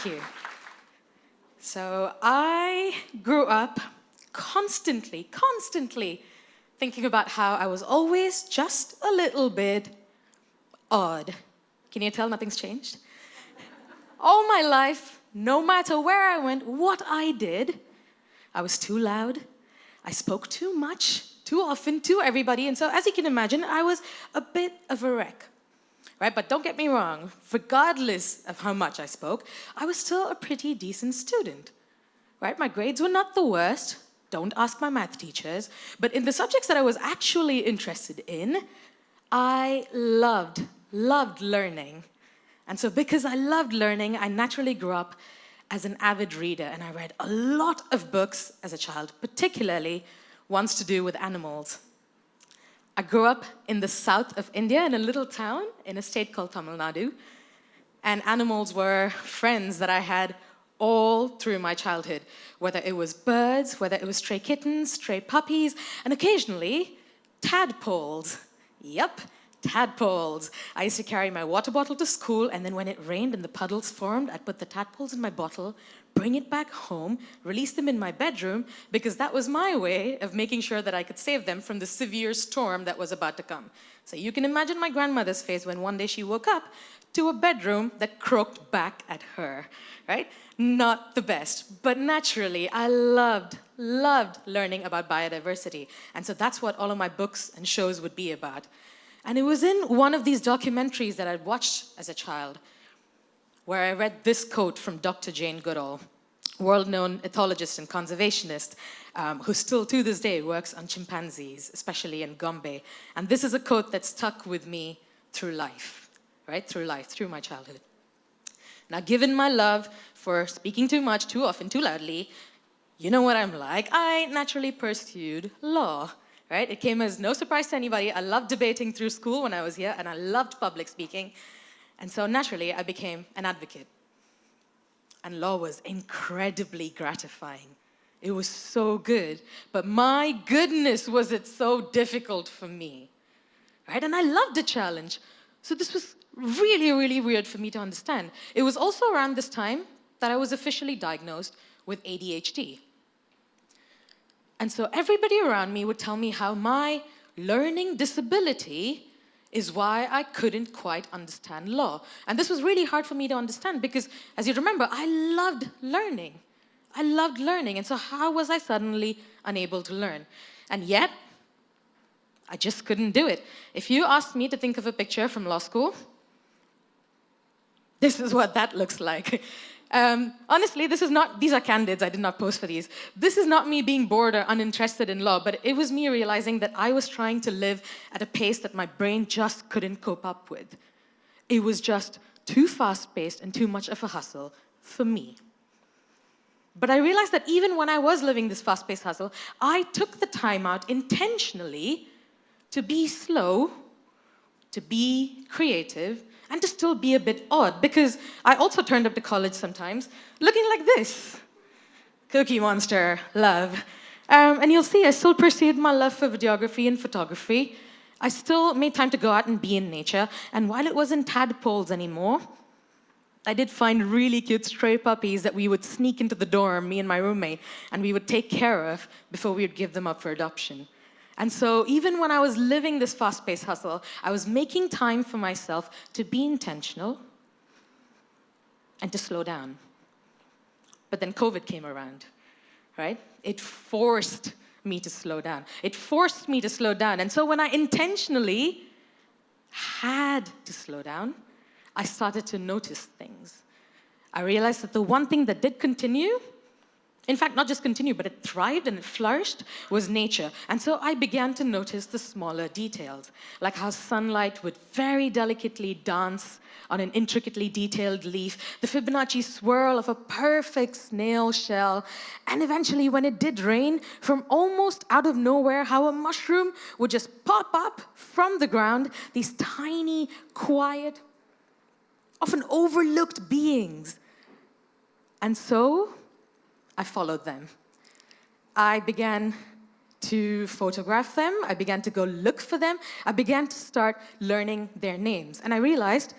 Thank you. So I grew up constantly thinking about how I was always just a little bit odd. Can you tell nothing's changed? All my life, no matter where I went, what I did, I was too loud, I spoke too much, too often, to everybody, and so as you can imagine, I was a bit of a wreck. Right? But don't get me wrong, regardless of how much I spoke, I was still a pretty decent student. Right? My grades were not the worst, don't ask my math teachers, but in the subjects that I was actually interested in, I loved learning. And so because I loved learning, I naturally grew up as an avid reader, and I read a lot of books as a child, particularly ones to do with animals. I grew up in the south of India, in a little town in a state called Tamil Nadu, and animals were friends that I had all through my childhood, whether it was birds, whether it was stray kittens, stray puppies, and occasionally tadpoles. Yep, tadpoles. I used to carry my water bottle to school, and then when it rained and the puddles formed, I'd put the tadpoles in my bottle, bring it back home, release them in my bedroom, because that was my way of making sure that I could save them from the severe storm that was about to come. So you can imagine my grandmother's face when one day she woke up to a bedroom that croaked back at her, right? Not the best, but naturally, I loved learning about biodiversity. And so that's what all of my books and shows would be about. And it was in one of these documentaries that I'd watched as a child where I read this quote from Dr. Jane Goodall, world-known ethologist and conservationist, who still to this day works on chimpanzees, especially in Gombe. And this is a quote that stuck with me through life, right? Through my childhood. Now, given my love for speaking too much, too often, too loudly, you know what I'm like, I naturally pursued law, right? It came as no surprise to anybody. I loved debating through school when I was here, and I loved public speaking. And so naturally, I became an advocate. And law was incredibly gratifying. It was so good. But my goodness, was it so difficult for me, right? And I loved the challenge. So this was really weird for me to understand. It was also around this time that I was officially diagnosed with ADHD. And so everybody around me would tell me how my learning disability is why I couldn't quite understand law. And this was really hard for me to understand because, as you remember, I loved learning. And so how was I suddenly unable to learn? And yet, I just couldn't do it. If you asked me to think of a picture from law school, this is what that looks like. Honestly, these are candids, I did not post for these. This is not me being bored or uninterested in law, but it was me realizing that I was trying to live at a pace that my brain just couldn't cope up with. It was just too fast-paced and too much of a hustle for me. But I realized that even when I was living this fast-paced hustle, I took the time out intentionally to be slow, to be creative, and to still be a bit odd, because I also turned up to college sometimes looking like this. Cookie Monster, love. And you'll see I still pursued my love for videography and photography. I still made time to go out and be in nature, and while it wasn't tadpoles anymore, I did find really cute stray puppies that we would sneak into the dorm, me and my roommate, and we would take care of before we would give them up for adoption. And so even when I was living this fast-paced hustle, I was making time for myself to be intentional and to slow down. But then COVID came around, right? It forced me to slow down. And so when I intentionally had to slow down, I started to notice things. I realized that the one thing that did continue, in fact, not just continue, but it thrived and it flourished, was nature. And so I began to notice the smaller details, like how sunlight would very delicately dance on an intricately detailed leaf, the Fibonacci swirl of a perfect snail shell, and eventually, when it did rain, from almost out of nowhere, how a mushroom would just pop up from the ground, these tiny, quiet, often overlooked beings. And so I followed them. I began to photograph them. I began to go look for them. I began to start learning their names. And I realized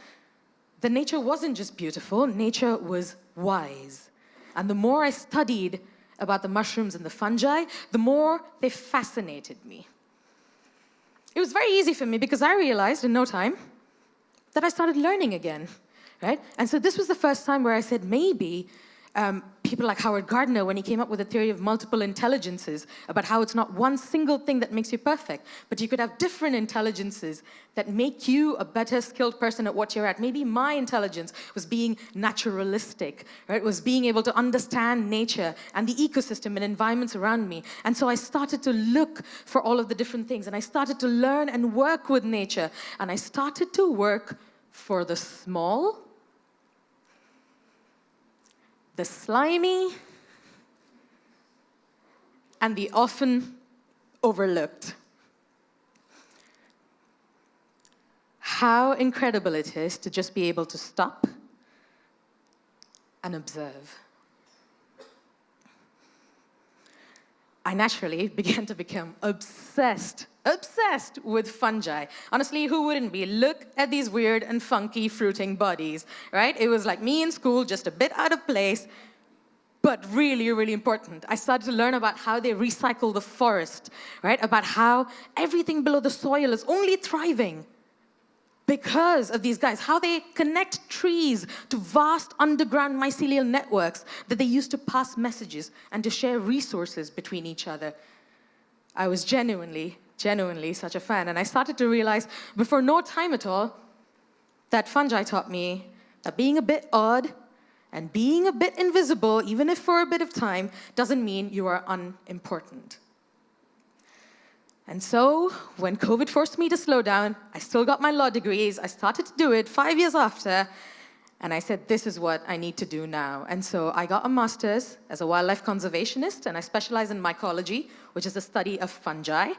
that nature wasn't just beautiful, nature was wise. And the more I studied about the mushrooms and the fungi, the more they fascinated me. It was very easy for me because I realized in no time that I started learning again, right? And so this was the first time where I said, maybe people like Howard Gardner, when he came up with the theory of multiple intelligences, about how it's not one single thing that makes you perfect, but you could have different intelligences that make you a better skilled person at what you're at. Maybe my intelligence was being naturalistic, right? Was being able to understand nature and the ecosystem and environments around me. And so I started to look for all of the different things, and I started to learn and work with nature, and I started to work for the small, the slimy, and the often overlooked. How incredible it is to just be able to stop and observe. I naturally began to become obsessed with fungi. Honestly, who wouldn't be? Look at these weird and funky fruiting bodies, right? It was like me in school, just a bit out of place, but really, really important. I started to learn about how they recycle the forest, right? About how everything below the soil is only thriving because of these guys, how they connect trees to vast underground mycelial networks that they use to pass messages and to share resources between each other. I was genuinely such a fan. And I started to realize, before no time at all, that fungi taught me that being a bit odd and being a bit invisible, even if for a bit of time, doesn't mean you are unimportant. And so, when COVID forced me to slow down, I still got my law degrees. I started to do it 5 years after, and I said, this is what I need to do now. And so I got a master's as a wildlife conservationist, and I specialize in mycology, which is the study of fungi.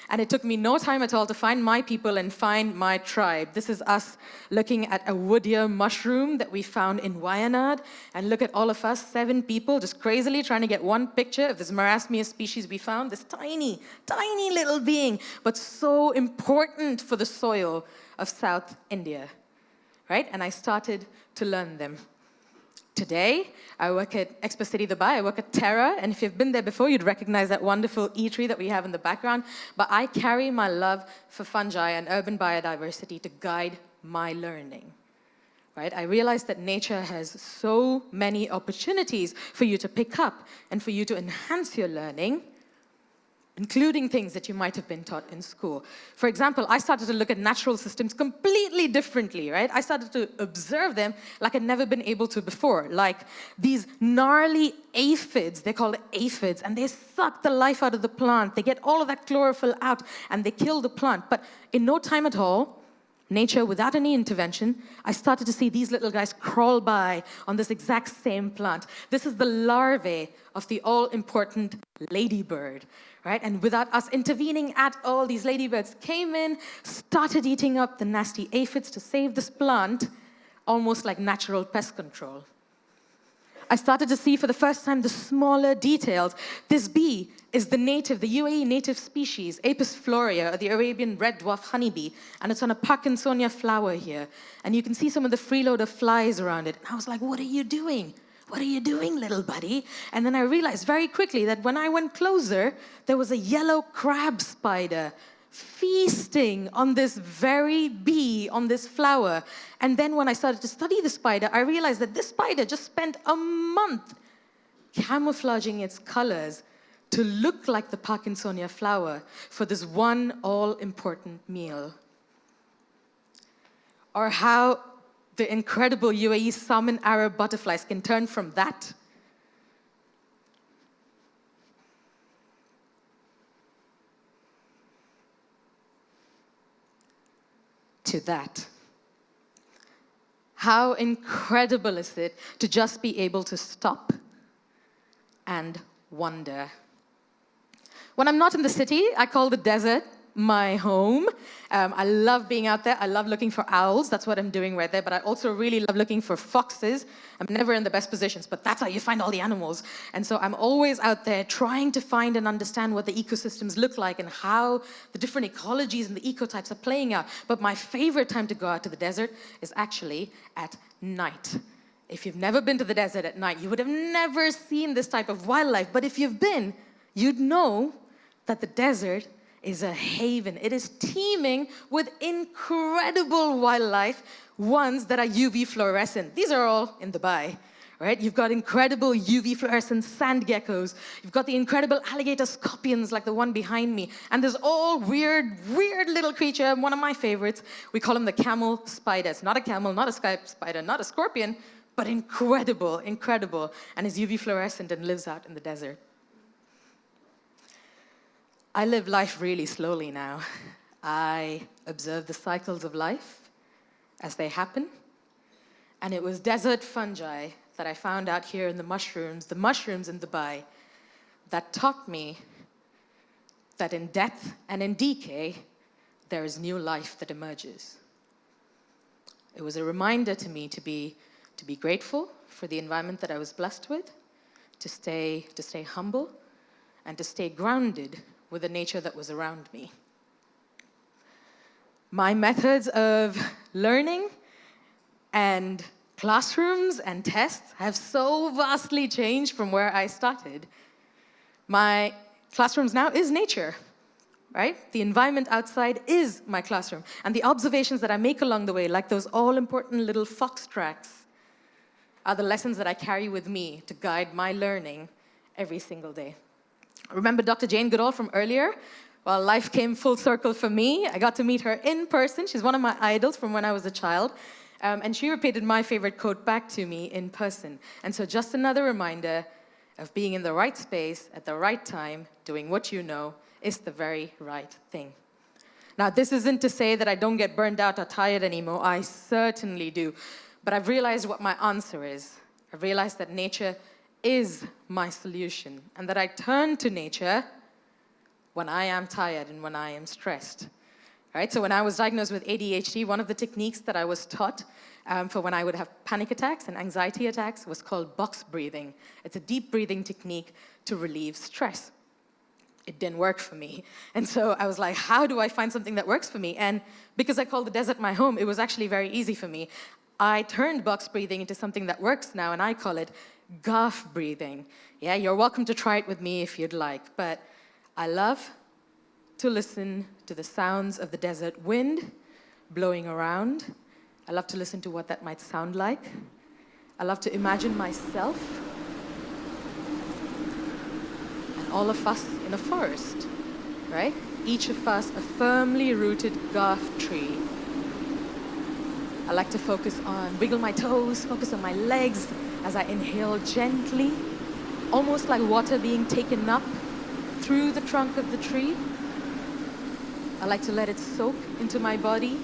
And it took me no time at all to find my people and find my tribe. This is us looking at a wood ear mushroom that we found in Wayanad. And look at all of us, 7 people, just crazily trying to get one picture of this marasmius species we found, this tiny, tiny little being, but so important for the soil of South India, right? And I started to learn them. Today, I work at Expo City Dubai, I work at Terra, and if you've been there before, you'd recognize that wonderful eatery that we have in the background. But I carry my love for fungi and urban biodiversity to guide my learning, right? I realize that nature has so many opportunities for you to pick up and for you to enhance your learning, including things that you might have been taught in school. For example, I started to look at natural systems completely differently, right? I started to observe them like I'd never been able to before, like these gnarly aphids, they're called aphids, and they suck the life out of the plant. They get all of that chlorophyll out, and they kill the plant. But in no time at all, nature, without any intervention, I started to see these little guys crawl by on this exact same plant. This is the larvae of the all-important ladybird, right? And without us intervening at all, these ladybirds came in, started eating up the nasty aphids to save this plant, almost like natural pest control. I started to see for the first time the smaller details. This bee is the UAE native species, Apis florea, or the Arabian red dwarf honeybee, and it's on a Parkinsonia flower here. And you can see some of the freeloader flies around it. And I was like, what are you doing? What are you doing, little buddy? And then I realized very quickly that when I went closer, there was a yellow crab spider feasting on this very bee, on this flower. And then when I started to study the spider, I realized that this spider just spent a month camouflaging its colors to look like the Parkinsonia flower for this one all-important meal. Or how the incredible UAE salmon Arab butterflies can turn from that to that. How incredible is it to just be able to stop and wonder? When I'm not in the city, I call the desert my home. I love being out there. I love looking for owls. That's what I'm doing right there. But I also really love looking for foxes. I'm never in the best positions, but that's how you find all the animals. And so I'm always out there trying to find and understand what the ecosystems look like and how the different ecologies and the ecotypes are playing out. But my favorite time to go out to the desert is actually at night. If you've never been to the desert at night, you would have never seen this type of wildlife. But if you've been, you'd know that the desert is a haven. It is teeming with incredible wildlife, ones that are UV fluorescent. These are all in Dubai, right? You've got incredible UV fluorescent sand geckos. You've got the incredible alligator scorpions like the one behind me. And there's all weird little creature, one of my favorites. We call them the camel spiders. Not a camel, not a sky spider, not a scorpion, but incredible, incredible. And is UV fluorescent and lives out in the desert. I live life really slowly now. I observe the cycles of life as they happen. And it was desert fungi that I found out here in the mushrooms in Dubai, that taught me that in death and in decay, there is new life that emerges. It was a reminder to me to be grateful for the environment that I was blessed with, to stay humble, and to stay grounded with the nature that was around me. My methods of learning and classrooms and tests have so vastly changed from where I started. My classrooms now is nature, right? The environment outside is my classroom. And the observations that I make along the way, like those all-important little fox tracks, are the lessons that I carry with me to guide my learning every single day. Remember Dr. Jane Goodall from earlier? Well, life came full circle for me. I got to meet her in person. She's one of my idols from when I was a child. And she repeated my favorite quote back to me in person. And so just another reminder of being in the right space at the right time, doing what you know, is the very right thing. Now, this isn't to say that I don't get burned out or tired anymore. I certainly do. But I've realized what my answer is. I've realized that nature is my solution, and that I turn to nature when I am tired and when I am stressed. Right? So when I was diagnosed with ADHD, one of the techniques that I was taught for when I would have panic attacks and anxiety attacks was called box breathing. It's a deep breathing technique to relieve stress. It didn't work for me. And so I was like, how do I find something that works for me? And because I call the desert my home, it was actually very easy for me. I turned box breathing into something that works now, and I call it garf breathing. Yeah, you're welcome to try it with me if you'd like, but I love to listen to the sounds of the desert wind blowing around. I love to listen to what that might sound like. I love to imagine myself and all of us in a forest, right? Each of us a firmly rooted garf tree. I like to focus on, wiggle my toes, focus on my legs as I inhale gently, almost like water being taken up through the trunk of the tree. I like to let it soak into my body,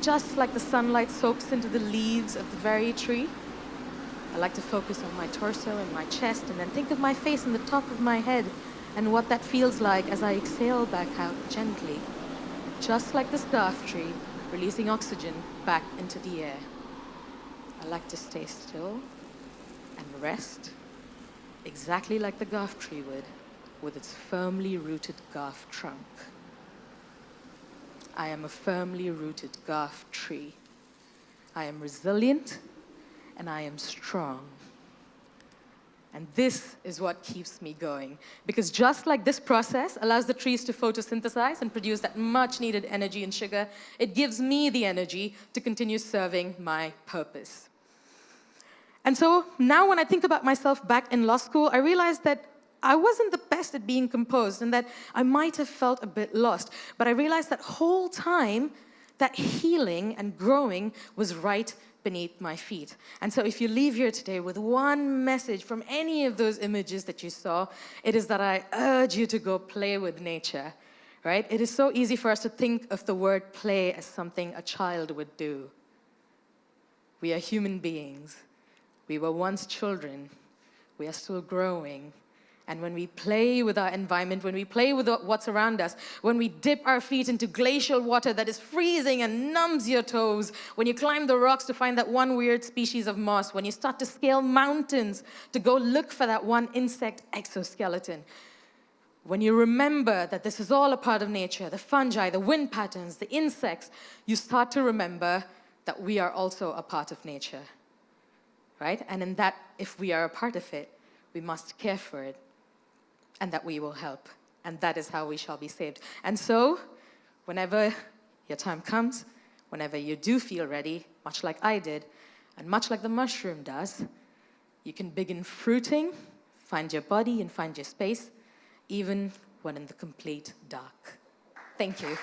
just like the sunlight soaks into the leaves of the very tree. I like to focus on my torso and my chest, and then think of my face and the top of my head and what that feels like as I exhale back out gently, just like this garf tree, releasing oxygen back into the air. I like to stay still and rest, exactly like the garf tree would, with its firmly rooted garf trunk. I am a firmly rooted garf tree. I am resilient and I am strong. And this is what keeps me going. Because just like this process allows the trees to photosynthesize and produce that much needed energy and sugar, it gives me the energy to continue serving my purpose. And so now when I think about myself back in law school, I realized that I wasn't the best at being composed and that I might have felt a bit lost. But I realized that whole time that healing and growing was right beneath my feet. And so if you leave here today with one message from any of those images that you saw, it is that I urge you to go play with nature, right? It is so easy for us to think of the word play as something a child would do. We are human beings. We were once children. We are still growing. And when we play with our environment, when we play with what's around us, when we dip our feet into glacial water that is freezing and numbs your toes, when you climb the rocks to find that one weird species of moss, when you start to scale mountains to go look for that one insect exoskeleton, when you remember that this is all a part of nature, the fungi, the wind patterns, the insects, you start to remember that we are also a part of nature. right? And in that, if we are a part of it, we must care for it, and that we will help. And that is how we shall be saved. And so, whenever your time comes, whenever you do feel ready, much like I did, and much like the mushroom does, you can begin fruiting, find your body and find your space, even when in the complete dark. Thank you.